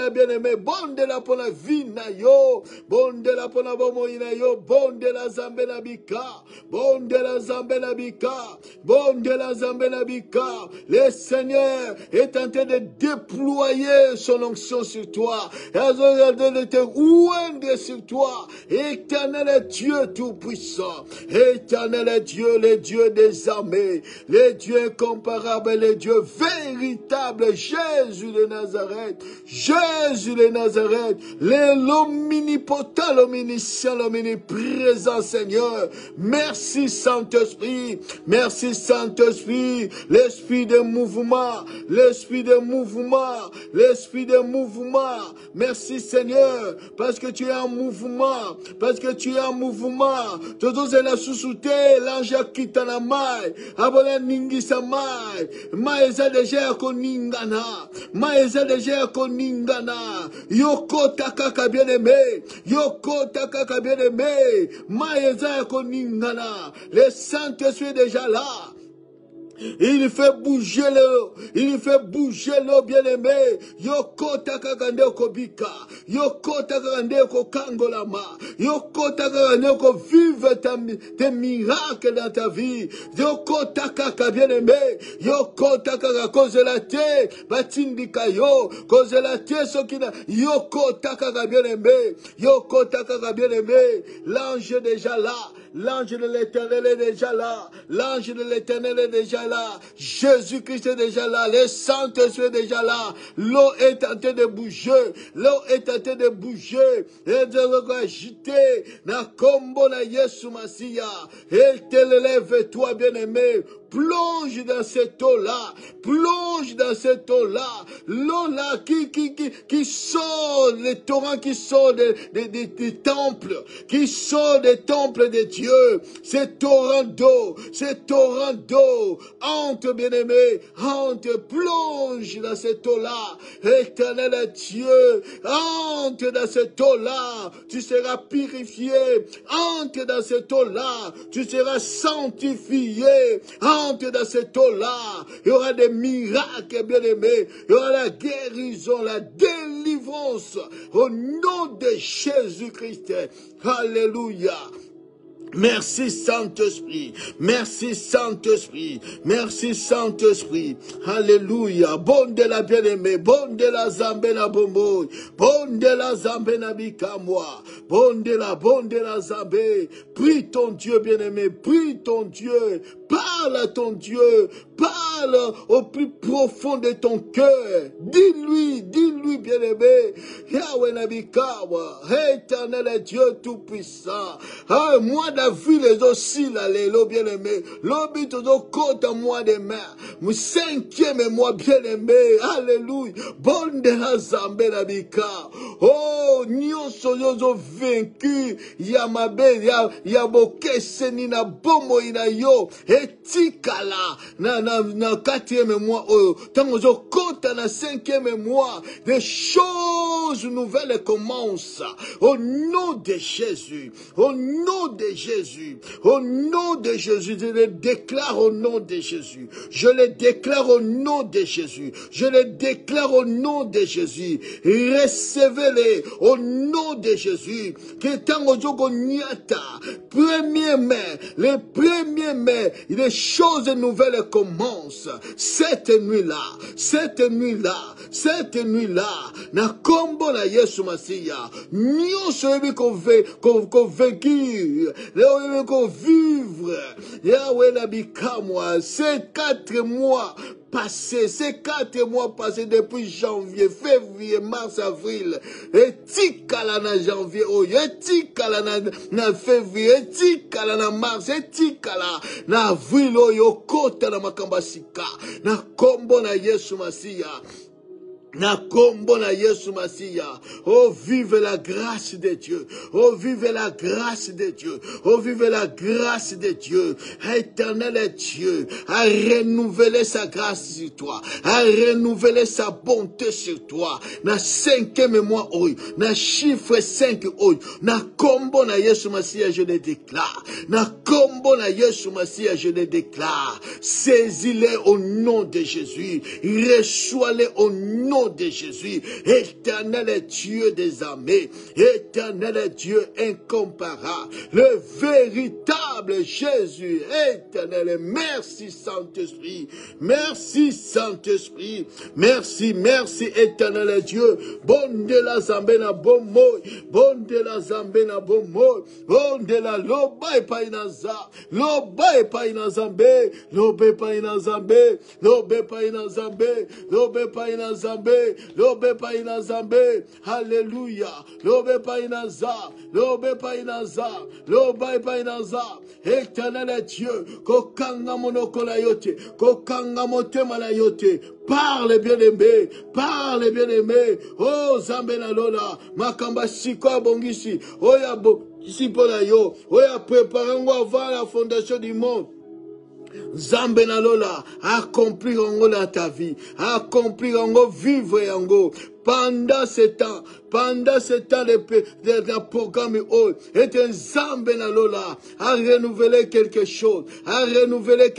bien-aimée. Bon de la pour la vie na yo. Bon de la pona bomo ina yo, bonde la zambe na bika, bonde la zambe na bika, bonde la zambe na bika. Le Seigneur est en train de déployer son onction sur toi, et en train de te oindre sur toi. Éternel est Dieu tout-puissant, éternel est Dieu, le Dieu des armées, le Dieu incomparable, le Dieu véritable, Jésus de Nazareth, Jésus de Nazareth, l'omnipotent, l'omniscient, l'omniprésent Seigneur. Merci Saint-Esprit, merci Saint-Esprit, l'esprit de mouvement, l'esprit de mouvement, l'esprit de mouvement. Merci Seigneur, parce que tu es en mouvement, parce que tu es en mouvement. Todo zela susute, l'ange quitte la mai, abona ningi sa mai, mai eza déjà koningana, mai eza déjà koningana, yoko takaka bien aimé, yoko takaka bien aimé, mai eza koningana, le Saint-Esprit est déjà là. Il fait bouger l'eau, il fait bouger l'eau, bien-aimé. Yoko takagande kobika, yoko takagande ko kangolama, yoko takagande ko vive tes miracles dans ta vie. Yoko takaka, bien-aimé, yoko takaka cause la terre, batindika yo, cause la terre, ce qui n'a, yoko takaka, bien-aimé, yoko takaka, bien-aimé. L'ange est déjà là, l'ange de l'Éternel est déjà là, l'ange de l'Éternel est déjà là, Jésus-Christ est déjà là, le Saint-Esprit est déjà là, l'eau est en train de bouger, l'eau est en train de bouger, et de agiter, na kombo na Yesu Masia, et te lève toi bien-aimé, plonge dans cette eau-là, plonge dans cette eau-là, l'eau-là qui sort, les torrents qui sortent des temples, qui sort des temples de Dieu, ces torrents d'eau, entre bien-aimé, entre, plonge dans cette eau-là, éternel est Dieu, entre dans cette eau-là, tu seras purifié, entre dans cette eau-là, tu seras sanctifié, entre dans cette eau-là, il y aura des miracles, bien-aimés, il y aura la guérison, la délivrance, au nom de Jésus-Christ. Alléluia. Merci Saint-Esprit, merci Saint-Esprit, merci Saint-Esprit, alléluia, bon de la bien-aimée, bon de la zambe la bombo, bon de la zambe na bikamwa, bon de la zambe, prie ton Dieu bien-aimé, prie ton Dieu, parle à ton Dieu, parle au plus profond de ton cœur, dis-lui bien-aimé, Yahweh Nabikawa, éternel est Dieu tout-puissant, ah, moi vu les aussi là, les bien-aimés, l'obit au côte à moi des mers, mon cinquième mois bien-aimé, alléluia, bon de la zambe la bika, oh, nyon soyozo vaincu, yamabe, yaboke senina bomo ina yo, etikala, na quatrième mois, oh, tant zo côte na cinquième mois, des choses nouvelles commencent, au nom de Jésus, au nom de Jésus, au nom de Jésus, je le déclare au nom de Jésus, je le déclare au nom de Jésus, je le déclare au nom de Jésus, recevez-les au nom de Jésus, que tant au jour niata, premier mai, le premier mai, les choses nouvelles commencent, cette nuit-là, na kombo na Yesu Masiya, nyonso yebi ko vécu, qu'on vivre, Yahweh Nabikamwa, ces 4 mois passés, depuis janvier, février, mars, avril, et tikala na janvier, et tikala na février, et tikala na mars, et tikala na avril, kota na makambasika, na kombo na Yesu Masiya. Na kombo na Yesu Masiya. Oh, vive la grâce de Dieu. Oh, vive la grâce de Dieu. Oh, vive la grâce de Dieu. Éternel est Dieu. A renouvelé sa grâce sur toi. A renouvelé sa bonté sur toi. Na 5e mois, na chiffre 5, na kombo na Yesu Masiya, je le déclare. Na kombo na Yesu Masiya, je le déclare. Saisis-les au nom de Jésus. Reçois-les au nom nom de Jésus. Éternel Dieu des armées, éternel Dieu incomparable, le véritable Jésus, éternel. Merci Saint-Esprit, merci Saint-Esprit, merci, merci éternel Dieu. Bon de la Zambé na bon mot, bon de la Zambé na bon mot, bon de la loba et pas inaza, loba et pas inazambé, lobe pas inazambé, lobe pas inazambé, lobe pas inazambé, lobe pas inazambé, alléluia, lobe pas inaza, lobe pas inaza, loba et pas inaza, éternel Dieu, kokanga monoko la yote, kokanga motema la yote, parle bien-aimé, parle bien-aimé, oh Zambé na lola, makamba siko abongisi, oya bo, ici pour la yo, oya préparez-vous avant la fondation du monde. Zambé na lola, accomplir en dans ta vie, accomplir en vivre en pendant ce temps de programme est un Zambé na lola, à renouveler quelque chose, à renouveler,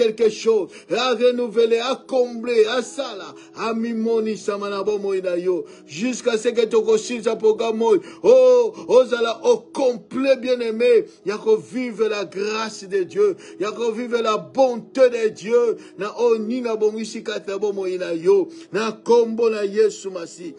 à combler, à sala, à mimoni samanabo moinayo, jusqu'à ce que tu réussisses ce programme, oh, ozala au complet bien-aimé, y'a qu'on vive la grâce de Dieu, y'a qu'on vive la bonté de Dieu, na oni na bongishi katabo moinayo, na kombo na Yesu Masi.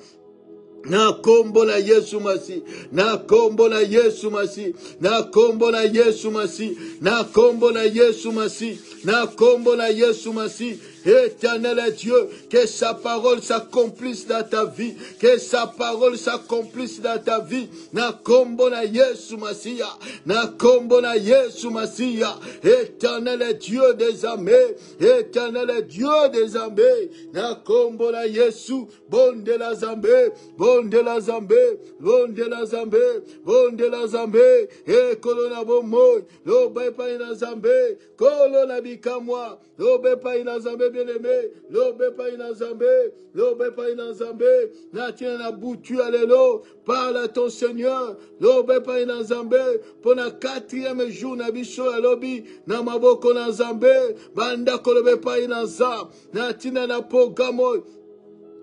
Na kombo na Yesu Masi, na kombo na Yesu Masi, na kombo na Yesu Masi, na kombo na Yesu Masi, na kombo na Yesu Masi. Éternel Dieu, que sa parole s'accomplisse dans ta vie, que sa parole s'accomplisse dans ta vie. Na kombo na Yesu Masia, na kombo na Yesu Masia. Éternel Dieu des armées, éternel Dieu des armées. Na kombo na Yesu, bon de la Zambé, bon de la Zambé, bon de la Zambé, bon de la Zambé. Et kolona bomoy, lo bepa ina Zambé, kolona bikamwa, lo bepa ina Zambé. Bien-aimé, l'obé pas inazambé, l'obé pas inazambé, natina na boutu allélo, parle à ton Seigneur, l'obé pas inazambé, pour la 4e jour na biso à lobby, na maboko na zambé, banda kolobe pas inazam, natina na pogamo,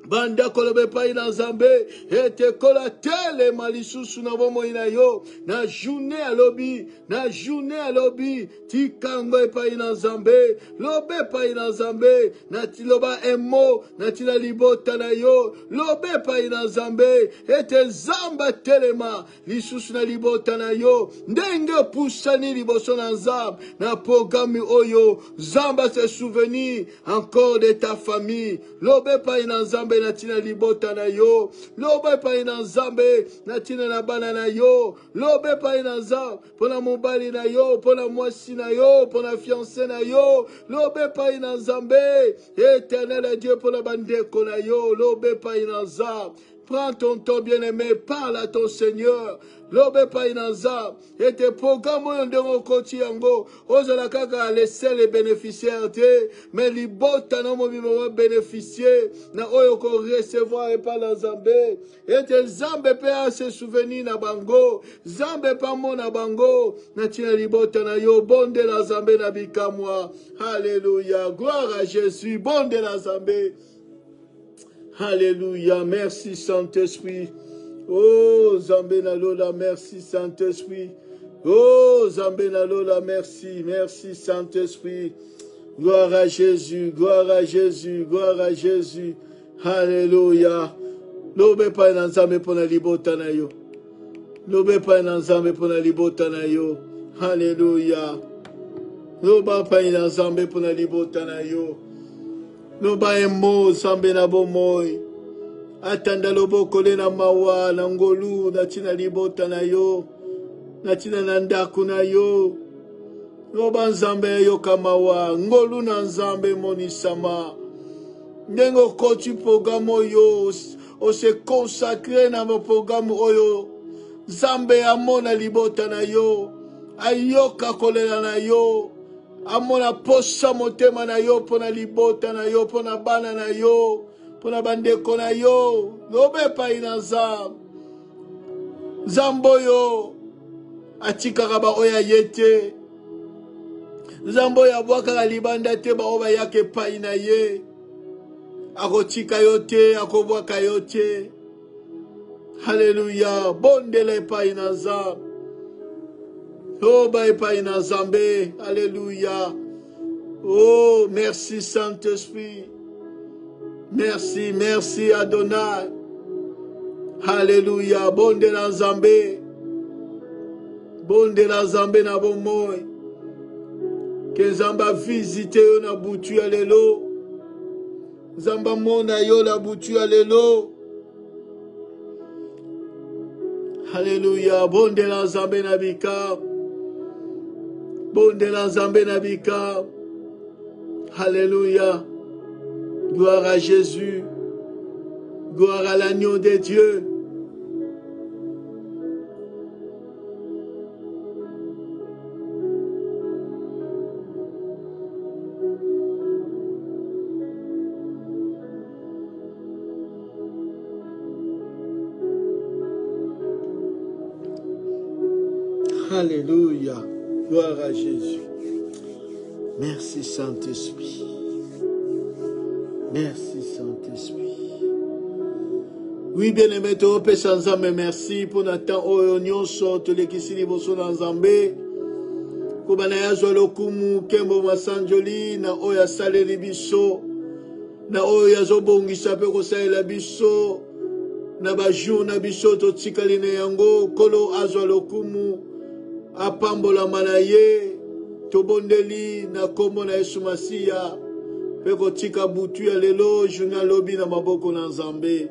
banda kolobe pa ina Zambé, ete kola tele malisusu na bomo ina yo, na journée à lobby, tikango e pa ina Zambé, lobe pa ina Zambé, na tiloba emo, na tila libota na yo, lobe pa ina Zambé, ete zamba telema, lisusu na libota na yo, ndenge pusani liboso na Zamba, na programme oyo, Zamba se souvenir encore de ta famille, lobe pa ina Zambé, natina libota na yo, lobe pa ina Nzambe, natina na bana na yo, lobe pa ina Nzambe, pona mobali na yo, pona mwasi na yo, pona fiancé na yo, lobe pa ina Nzambe, éternel Dieu pona bandeko na yo, lobe pa ina Nzambe. Prends ton temps bien-aimé, parle à ton Seigneur. Lobe pa inanza, et tes programmes ont koti yango, ozala kaka laisser les bénéficiaires te, mais libota na mo bimo bénéficier, na oyo ko recevoir et pas la Zambé, et tes Zambé pe a se souvenir na bango, Zambé pa mo na bango, na tina libota na yo, bon de la Zambé na bikamwa, alléluia, gloire à Jésus, bon de la Zambé. Alléluia, merci Saint-Esprit. Oh, Zambé na lola, merci Saint-Esprit. Oh, Zambé na lola, merci, merci Saint-Esprit. Gloire à Jésus, gloire à Jésus, gloire à Jésus. Alléluia. Lobe pa na Nzambe pona libota na yo. Lobe pa na Nzambe pona libota na yo. Alléluia. Loba pa na Nzambe pona libota na yo. Loba emo Nzambe na bomoy. Atanda lobo kole na mawa na ngolu na tina libota na yo. Na tina na ndaku na yo. Loba Nzambe yo kamawa. Ngolu na Nzambe monisama. Ndengo koti programme oyo. O se consacrer na mo programme oyo. Nzambe amona libota na yo. Ayoka kolela na yo. Amona posa motema na yo pona libota na yo pona bana na yo pona bandeko na yo lobe pa ina Nzambe Nzambo yo atikaka ba oya yete Nzambo ya bwaka libanda te ba oba yake pa ina ye akotika yote, akobwaka yote. Alléluia. Bondele epai na Nzambe. Toba epai na Nzambe. Alléluia. Oh, merci Saint-Esprit. Merci, merci Adonai. Alléluia. Bondela Nzambe. Bondela Nzambe na bomoi. Que Nzamba visite yo na butu ya lelo. Nzamba mona yo na butu ya lelo. Alléluia. Bondela Nzambe na bika. Bondela Nzambe na bika. Alléluia. Gloire à Jésus. Gloire à l'agneau de Dieu. Alléluia. Gloire à Jésus. Merci Saint-Esprit. Merci Saint-Esprit. Oui, bien-aimé, te repêche Nzambe, merci pour notre temps. Oyo nyonso, tolekisi liboso na Nzambe. Kubana yazwa lokumu, kembo masanjoli, na oyo asaleli biso. Na oyo yazobongisa pe kosalela biso. Na bajour na biso, totikali na yango. Kolo azwa lokumu. Apambola manaye, tobondeli na kombo na Yesu Masiya, peko tika butu ya lelo, journal lobi na maboko na Nzambe,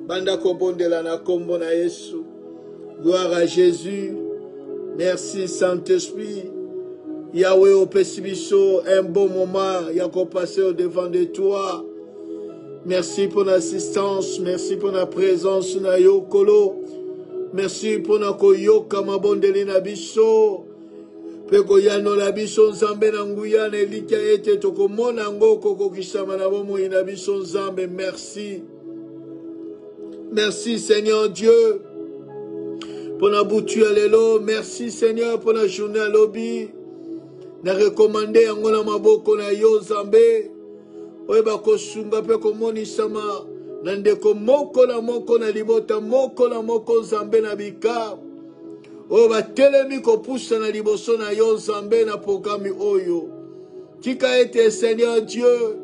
banda kobondela na kombo na Yesu. Gloire à Jésus. Merci Saint-Esprit. Yahweh opesi biso un bon moment, yako passer au devant de toi. Merci pour l'assistance, merci pour la présence na yo kolo. Merci pour na koyoka mabondeli na biso. Peko yano la biso Nzambe na nguya na elika ete tokomona ngo kokokisama na bomoi na biso Nzambe. Merci. Merci Seigneur Dieu pour na butu ya lelo. Merci Seigneur pour la journée à lobi. Na recommandé yango na maboko na yo Nzambe. Oyeba kosunga pe komonisama na ndeko moko na libota moko na moko Nzambe na bika. O batelemi kopusa na liboso na yo Nzambe na programme oyo. Tika ete Seigneur Dieu,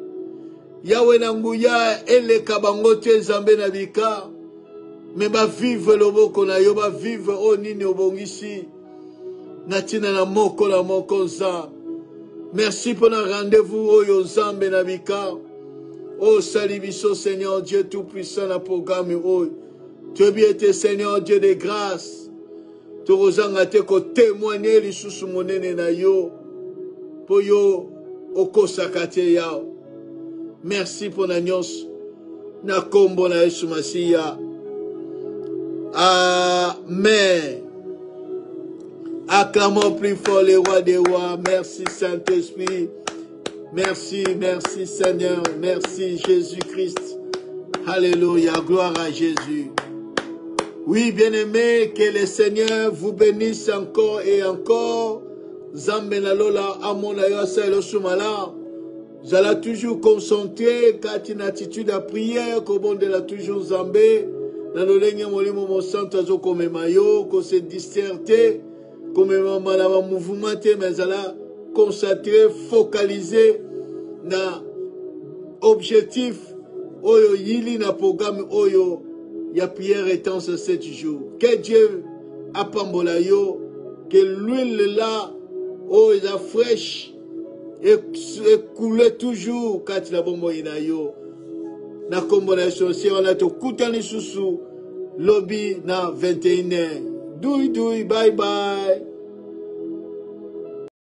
Yahweh na nguya eleka bango te Nzambe na bika. Me ba vive loboko na yo, ba vive o nini obongisi. Na tina na moko Nzambe. Merci pour le rendez-vous oyo Nzambe na bika. Oh, salut biso Seigneur Dieu Tout-Puissant na programme oyo. Tu es bien été Seigneur Dieu de grâce. Tu rozanga te ko témoigner lisusu monene na yo. Po yo okosaka te yao. Merci pour na nyonso. Na kombo na Yesu Masiya. Amen. Acclamons plus fort les rois des rois. Merci Saint-Esprit. Merci, merci Seigneur. Merci Jésus-Christ. Alléluia. Gloire à Jésus. Oui, bien-aimés, que le Seigneur vous bénisse encore et encore. Zambé na lola amona yo aselo sumala. Vous allez toujours concentrer quand une attitude à prière, que bon de la toujours Zambé. Dans le lenge molimo mo santo zo comme mayo, ko se disterter. Comme maman la mouvement mais ala concentré, focalisé na objectif oyo yili na programme oyo ya prière étant ce 7 jours. Que Dieu apambola yo, que l'huile là oyo la fraîche et coule toujours quand la bombo ina yo. Na kombo na Yesu on a to kutani susu lobby na 21h. Doui doui, bye bye.